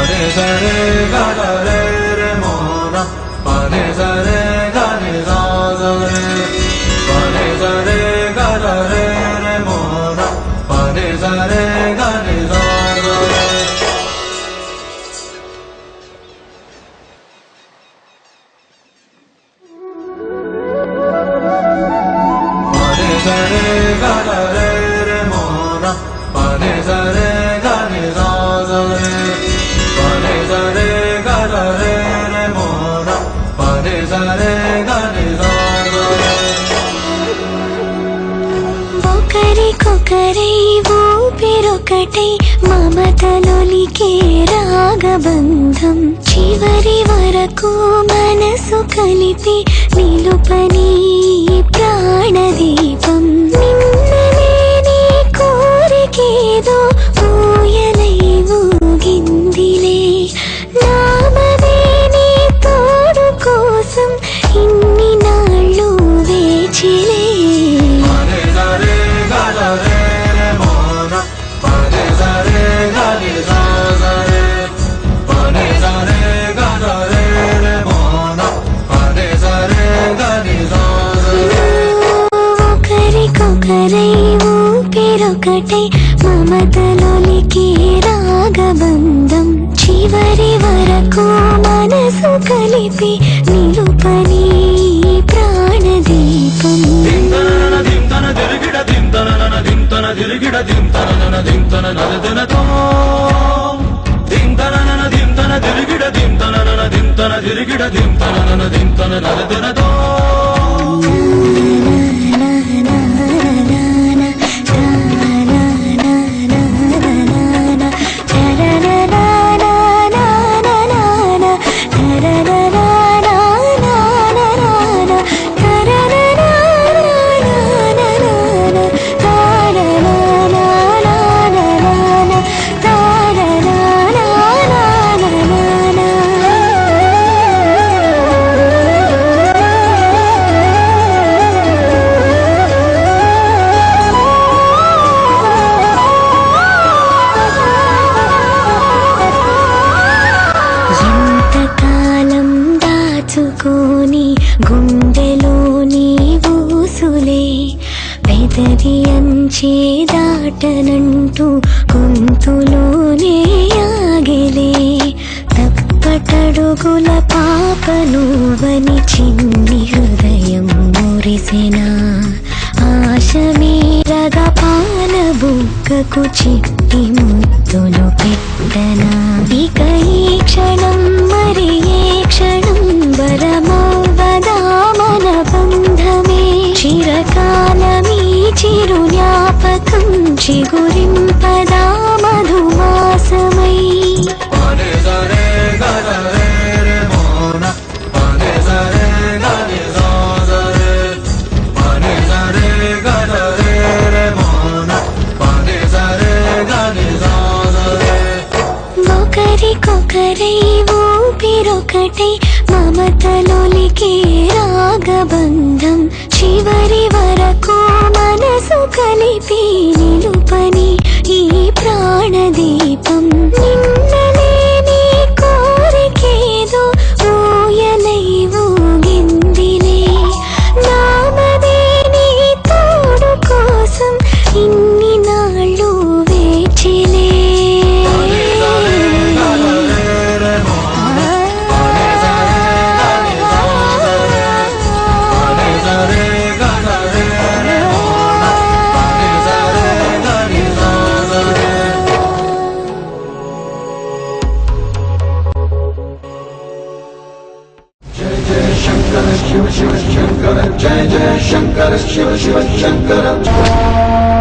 ni sa re ga ga re re mo na pa ni sa re ga ni sa sa re pa ni sa re ga ga re re mo na pa ni sa re ga ni sa sa re pa ni sa re ga ga re re mo na pa ni sa re ga ni sa sa re pa ni sa re ga ga re re mo na pa ni sa re ga ni sa sa re ఒకరికొకరై ఊపిరొకటై మమతలొలికే రాగబంధం చివరి వరకు మనసు కలిపి నిలుపని ప్రాణదీపం నిన్నలేని కోరికేదో ఊయలై ఊగిందిలే నామదే నీ తోడు కోసం ఇన్ని నాళ్ళు వేచిలే ఒకరికొకరై ఊపిరొకటై మమతలొలికే రాగబంధం చివరి వరకు మనసు కలిపి నిలుపని ప్రాణదీపం గుండెలోని ఊసులే పెదవి అంచే దాటనంటూ గొంతులోనే ఆగలే తప్పటడుగుల పాపనువని చిన్ని హృదయం మురిసెనా ఆశ మీరగా పాల బుగ్గకు చిట్టి ముద్దులు పెట్టనా ఇక ఈ క్షణం మరి ఏ క్షణం వరమవ్వదా మన బంధమే చిరకాలమీ చిరు జ్ఞాపకం చిగురింపదా మధుమాసమై ఒకరికొకరై ఊపిరొకటై మమతలొలికే రాగబంధం చివరి వరకు మనసు కలిపి నిలుపని ఈ ప్రాణదీపం నిన్నలేని కోరికేదో ఊయలై ఊగిందిలే నామదే నీ తోడు కోసం ఇన్ని నాళ్ళు వేచిలే Shiva Shiva Shankara, Jai Jai Shankara, Shiva Shiva Shankara.